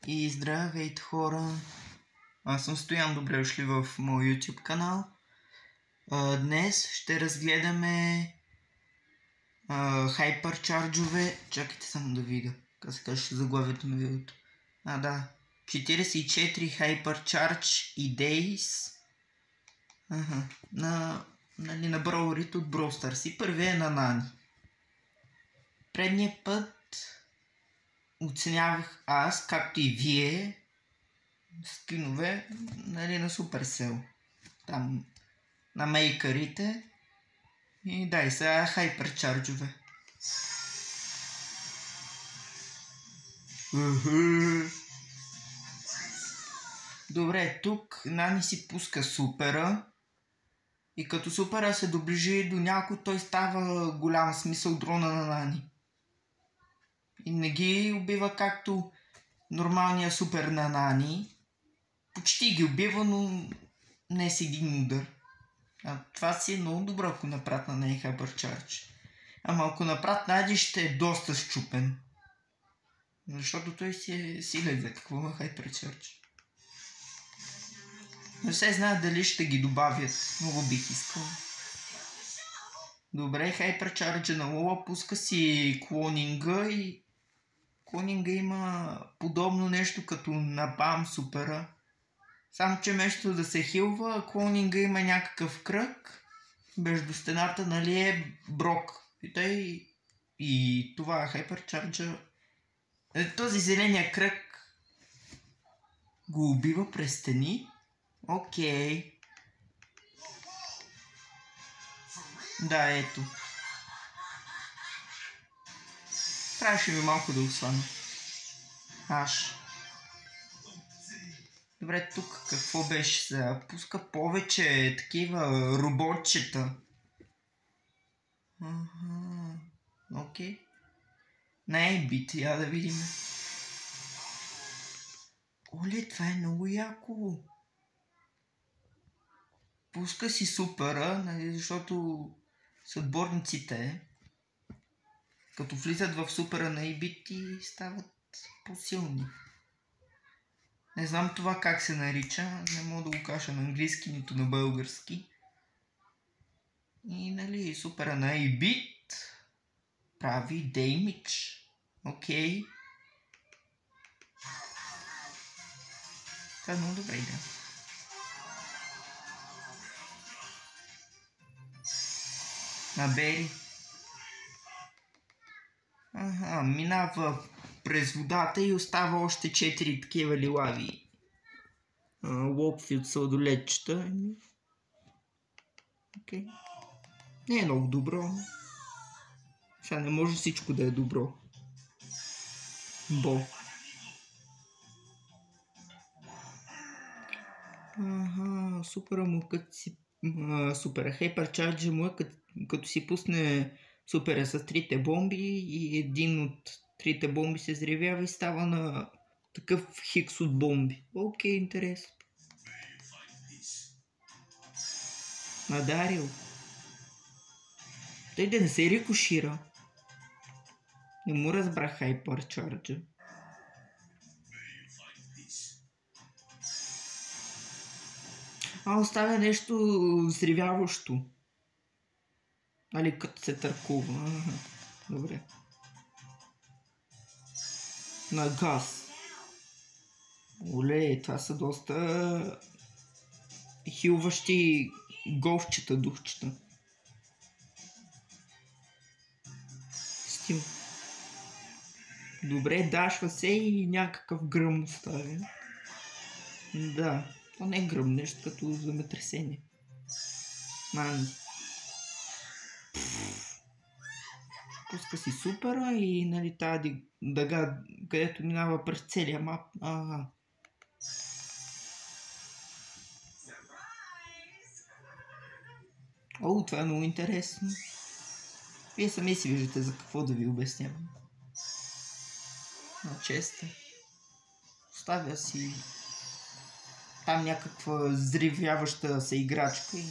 И здравейте хора! Аз съм Стоян, добре дошли в моят YouTube канал. Днес ще разгледаме хайперчарджове. Чакайте само да видя, как се каже заглавието на видеото. Да, 44 хайперчардж идеис на броурите от Brawl Stars. И първият е на Нани. Предния път оценявах аз, както и вие, скинове на Supercell. Там на мейкърите. И да, и сега хайперчарджове. Добре, тук Нани си пуска супера. И като супера се доближи до някой, той става голям, смисъл дрона на Нани. И не ги убива както нормалния супер на Нани. Почти ги убива, но не с един удар. Това си е много добро, ако направят на нея хайперчардж. Ама ако направят на Ади, ще е доста счупен. Защото той си е силен за какво е хайперчардж. Не се знае дали ще ги добавят. Много бих искал. Добре, хайперчарджа на Лола пуска си клонинга и клонинга има подобно нещо като на Бам супера. Само че вместо да се хилва, клонинга има някакъв кръг. Между стената, нали, е Брок. И това хайперчарджа. Този зеления кръг го убива през стени. Окей. Да, ето. Трябваше ми малко да освана. Добре, тук какво беше сега? Пуска повече такива роботчета. Окей. Не е бит, я да видим. Оле, това е много яко. Пуска си супера, нали, защото с отборниците, като влизат в супера на Ибит и стават по-силни. Не знам това как се нарича, не мога да го кажа на английски, нито на български. И нали, супера на Ибит прави деймидж. Окей. Това е много добре идея. Набери. Минава през водата и остава още 4 такива лилави лопфи сладоледчета. Окей. Не е много добро. Сега не може всичко да е добро. Супера му като си... Супера хайперчарджа му е като си пусне супера с 3 бомби и един от 3 бомби се взривява и става на такъв хикс от бомби. Окей, интересно. Надарил. Той да не се рикошира. Не му разбрах хайперчарджа. Оставя нещо взривяващо. Нали, като се търкува. Добре. На газ. Оле, това са доста хилващи голфчета, духчета. Стил. Добре, дашва се и някакъв гръм оставя. Да. То не е гръм, нещо като земетресение. Нани. Пуска си супера и нали тази дъга, където минава през целия мап. Това е много интересно. Вие сами си виждате за какво да ви обяснявам. Честа. Оставя си там някаква взривяваща се играчка и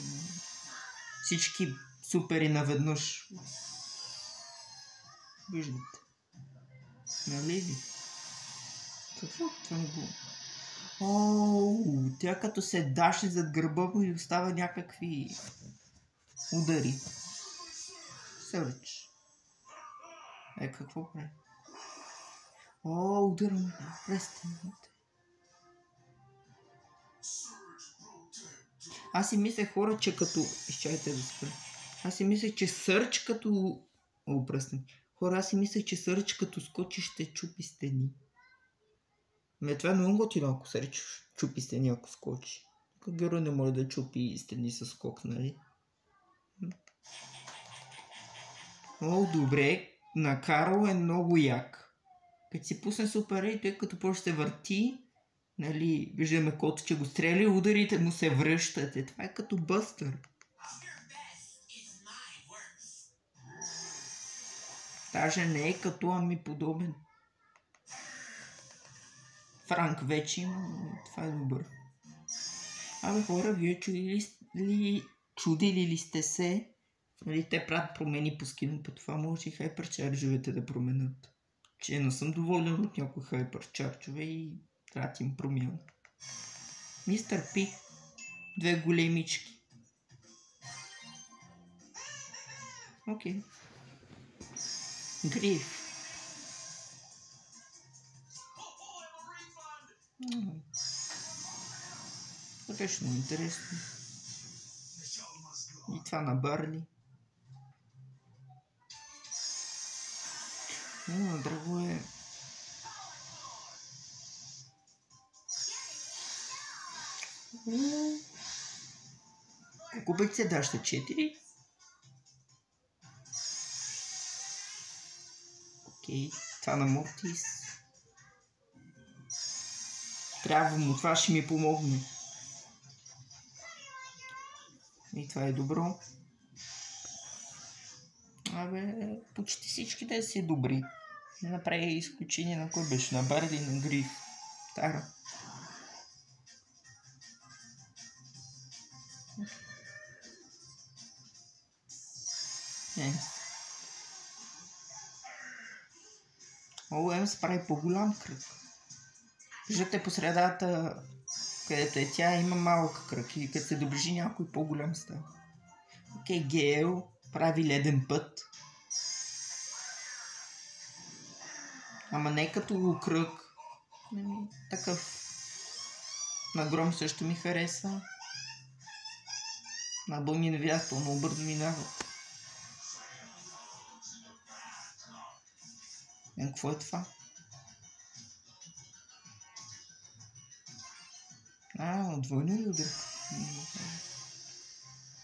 всички супери наведнъж. Виждате. Нали ли? Какво? Това не го... Ооо, тя като се дашне зад гърба му и остава някакви удари. Сърч. Какво прави? О, удара ме. Престанете. Аз си мислех, хора, че като... Изчайте да спра. Аз си мислех, че Сърч като... О, пръстен. Хора, аз си мислех, че Сърч като скочи ще чупи стени. Това е много готино, ако Сърч чупи стени, ако скочи. Геро не може да чупи стени с скок, нали? О, добре. На Карл е много як. Като си пусне супер и той като почне се върти, нали, виждаме кото, че го стреля, ударите му се връщат. Това е като Бъстър. Даже не е като, ами подобен. Франк вече има, това е добър. Абе хора, вие чудили ли сте се? Нали, те правят промени по скин, по това може и хайперчарджовете да променят. Че не съм доволен от някои хайперчарджове и трябва да им промяна. Мистер Пи. Две големички. Окей. Гриф. Това беше много интересно. И това на Барли. Драго е... Колко бих се даш? 4? Окей, това на Мортис. Трябва му, това ще ми помогне. И това е добро. Абе, почти всички да си добри. Направи изключение на кой беше? На Барли и на Гриф. Тара. Емс прави по-голям кръг. Виждате по средата, където е тя, има малък кръг и като се доближи някой по-голям става. Окей, Гейл прави леден път. Ама не като кръг. Такъв. На Гром също ми хареса. На Бълни невясто, много бързо минават. Какво е това? Отвойно ли удар?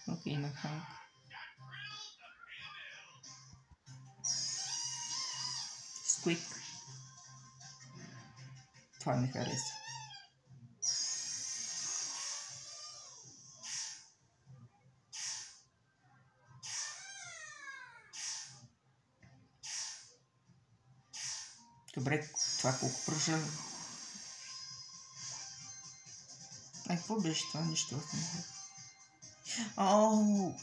Окей, на Ханк. Сквик. Това не хареса. Добре, това колко продължава? Какво беше това? Нищо аз не знам. Ооо!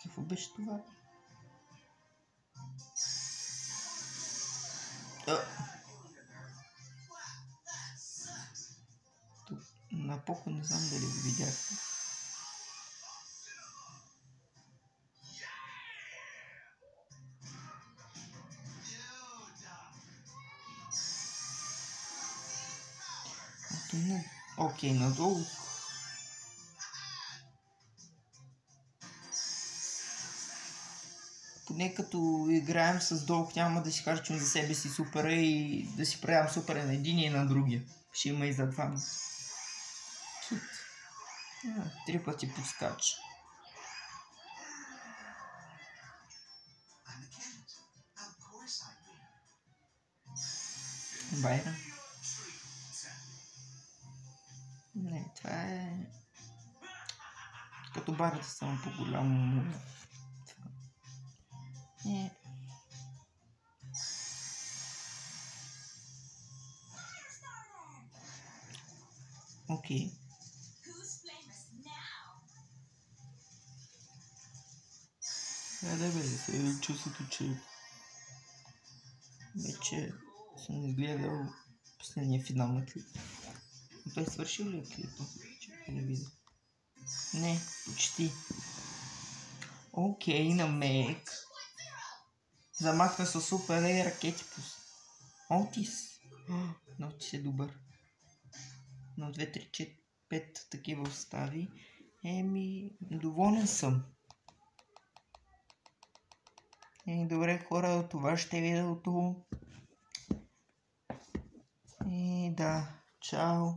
Какво беше това? На Поко не знам дали го видяхте. Окей, надолу. Поне като играем с Долг няма да си харчим за себе си супера и да си правим супера на един и на другия. Ще има и за двама. Хит. 3 пъти подскача. Байран. Не, това е... Като барата само по-голямо. Окей. Да, бе, се чувството, че вече съм изгледал последния финал на клипа. Но той свършил ли е клипа? Чакай да видя. Не, почти. Окей, на Мек. Замахна със супер и ракети пус. Отис. Но Отис е добър. Но 2, 3, 4, 5 такива остави. Доволен съм. Добре, хора, това ще е видеото. Да, чао.